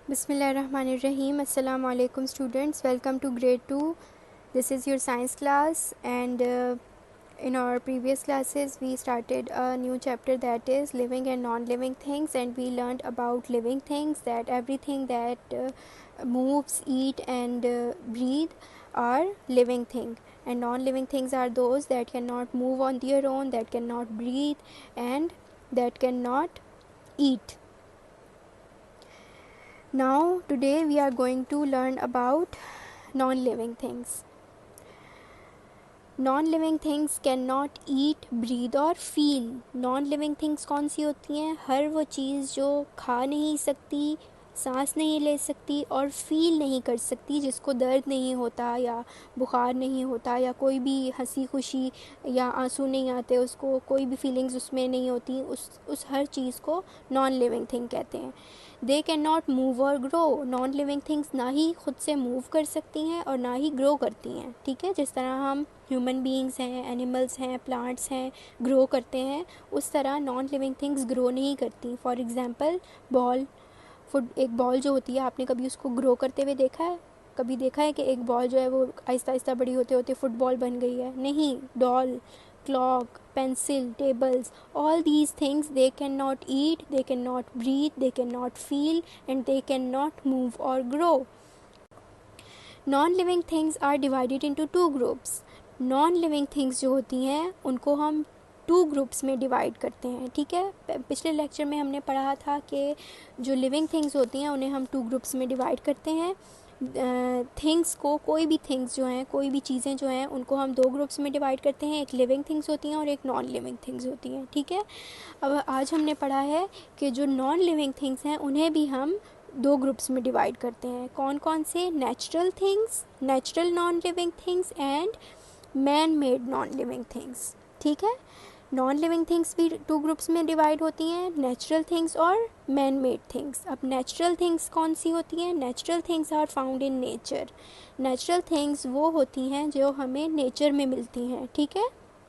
Bismillahirrahmanirrahim. Assalamu alaikum students. Welcome to grade 2. This is your science class, and in our previous classes we started a new chapter, that is living and non-living things, and we learned about living things, that everything that moves, eat and breathe are living thing, and non-living things are those that cannot move on their own, that cannot breathe and that cannot eat. Now today we are going to learn about non-living things. Non-living things cannot eat, breathe और feel. Non-living things कौन सी होती हैं? हर वो चीज़ जो खा नहीं सकती, सांस नहीं ले सकती और फील नहीं कर सकती, जिसको दर्द नहीं होता या बुखार नहीं होता या कोई भी हंसी खुशी या आंसू नहीं आते, उसको कोई भी फीलिंग्स उसमें नहीं होती, उस हर चीज़ को नॉन लिविंग थिंग कहते हैं. दे कैन नॉट मूव और ग्रो. नॉन लिविंग थिंग्स ना ही खुद से मूव कर सकती हैं और ना ही ग्रो करती हैं. ठीक है, जिस तरह हम ह्यूमन बीइंग्स हैं, एनिमल्स हैं, प्लांट्स हैं, ग्रो करते हैं, उस तरह नॉन लिविंग थिंग्स ग्रो नहीं करती. फॉर एग्ज़ाम्पल एक बॉल जो होती है, आपने कभी उसको ग्रो करते हुए देखा है? कभी देखा है कि एक बॉल जो है वो आहिस्ता आहिस्ता बड़ी होते होते फुटबॉल बन गई है? नहीं. Doll, clock, pencil, tables, all these things, they cannot eat, they cannot breathe, they cannot feel and they cannot move or grow. Non-living things are divided into two groups. Non-living things जो होती हैं उनको हम to groups में divide करते हैं. ठीक है, पिछले लेक्चर में हमने पढ़ा था कि जो लिविंग थिंग्स होती हैं उन्हें हम टू ग्रुप्स में डिवाइड करते हैं. थिंग्स को, कोई भी थिंग्स जो हैं, कोई भी चीज़ें जो हैं, उनको हम दो ग्रुप्स में डिवाइड करते हैं. एक लिविंग थिंग्स होती हैं और एक नॉन लिविंग थिंग्स होती हैं. ठीक है, अब आज हमने पढ़ा है कि जो नॉन लिविंग थिंग्स हैं उन्हें भी हम दो ग्रुप्स में डिवाइड करते हैं. कौन कौन से? Natural things, natural non living things and man made non living things. ठीक है, नॉन लिविंग थिंग्स भी टू ग्रुप्स में डिवाइड होती हैं, नेचुरल थिंग्स और मैन मेड थिंग्स. अब नेचुरल थिंग्स कौन सी होती हैं? Natural things are found in nature. Natural things वो होती हैं जो हमें नेचर में मिलती हैं. ठीक है,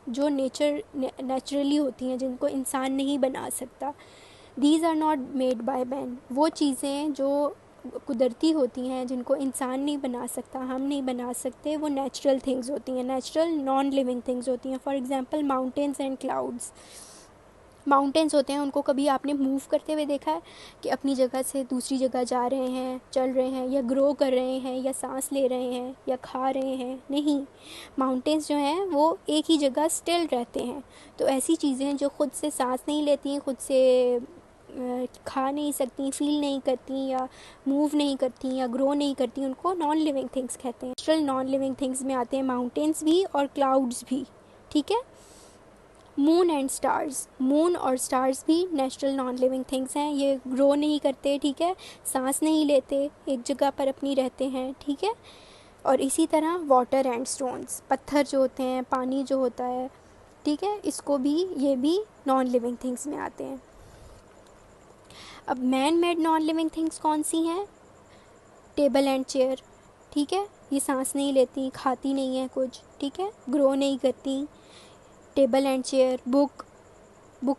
जो नेचुरली होती हैं, जिनको इंसान नहीं बना सकता. These are not made by man. वो चीज़ें जो कुदरती होती हैं, जिनको इंसान नहीं बना सकता, हम नहीं बना सकते, वो नेचुरल थिंग्स होती हैं, नेचुरल नॉन लिविंग थिंग्स होती हैं. For example mountains and clouds. Mountains होते हैं, उनको कभी आपने मूव करते हुए देखा है कि अपनी जगह से दूसरी जगह जा रहे हैं, चल रहे हैं, या ग्रो कर रहे हैं, या सांस ले रहे हैं, या खा रहे हैं? नहीं. माउंटेन्स जो हैं वो एक ही जगह स्टिल रहते हैं. तो ऐसी चीज़ें जो खुद से सांस नहीं लेती, खुद से खा नहीं सकती, फील नहीं करती, या मूव नहीं करती, या ग्रो नहीं करती, उनको नॉन लिविंग थिंग्स कहते हैं. नेचुरल नॉन लिविंग थिंग्स में आते हैं माउंटेन्स भी और क्लाउड्स भी. ठीक है, मून एंड स्टार्स. मून और स्टार्स भी नेचुरल नॉन लिविंग थिंग्स हैं. ये ग्रो नहीं करते. ठीक है, सांस नहीं लेते, एक जगह पर अपनी रहते हैं. ठीक है, और इसी तरह वाटर एंड स्टोन्स, पत्थर जो होते हैं, पानी जो होता है, ठीक है, इसको भी, ये भी नॉन लिविंग थिंग्स में आते हैं. अब man made non living things कौन सी हैं? Table and chair. ठीक है, ये सांस नहीं लेती, खाती नहीं है कुछ. ठीक है, ग्रो नहीं करती. Table and chair. बुक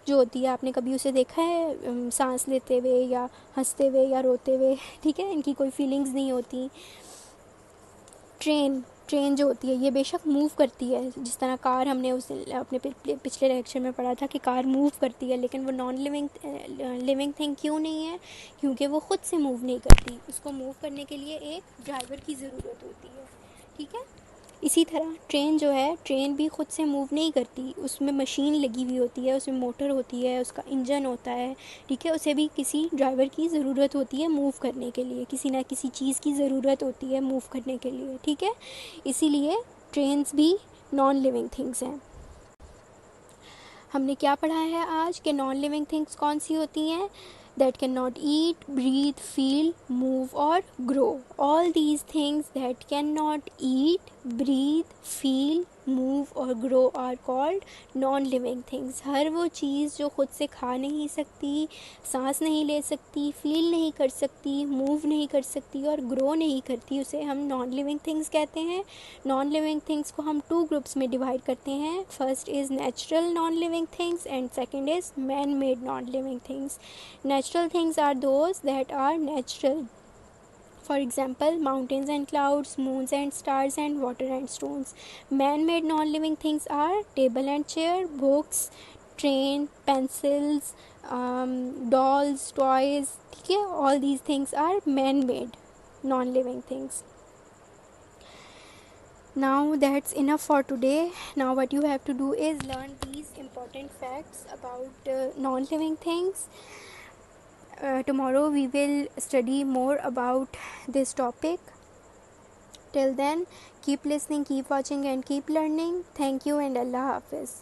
जो होती है, आपने कभी उसे देखा है सांस लेते हुए या हंसते हुए या रोते हुए? ठीक है, इनकी कोई फीलिंग्स नहीं होती. ट्रेन जो होती है, ये बेशक मूव करती है, जिस तरह कार, हमने उस अपने पिछले लेक्चर में पढ़ा था कि कार मूव करती है, लेकिन वो नॉन लिविंग थिंग क्यों नहीं है? क्योंकि वो खुद से मूव नहीं करती. उसको मूव करने के लिए एक ड्राइवर की ज़रूरत होती है. ठीक है, इसी तरह ट्रेन जो है, ट्रेन भी खुद से मूव नहीं करती. उसमें मशीन लगी हुई होती है, उसमें मोटर होती है, उसका इंजन होता है. ठीक है, उसे भी किसी ड्राइवर की ज़रूरत होती है मूव करने के लिए, किसी ना किसी चीज़ की ज़रूरत होती है मूव करने के लिए. ठीक है, इसीलिए ट्रेन्स भी नॉन लिविंग थिंग्स हैं. हमने क्या पढ़ा है आज कि नॉन लिविंग थिंग्स कौन सी होती हैं? that cannot eat, breathe, feel, move or grow. All these things that cannot eat, breathe, feel, move और grow are called non living things. हर वो चीज़ जो खुद से खा नहीं सकती, सांस नहीं ले सकती, फील नहीं कर सकती, मूव नहीं कर सकती और ग्रो नहीं करती, उसे हम नॉन लिविंग थिंग्स कहते हैं. नॉन लिविंग थिंग्स को हम टू ग्रुप्स में डिवाइड करते हैं. First is natural non living things and second is man made non living things. Natural things are those that are natural. For example, mountains and clouds, moons and stars, and water and stones. Man-made non-living things are table and chair, books, train, pencils, dolls, toys. ठीक है, all these things are man-made non-living things. Now that's enough for today. Now what you have to do is learn these important facts about non-living things. Tomorrow we will study more about this topic. Till then, keep listening, keep watching, and keep learning. Thank you and Allah Hafiz.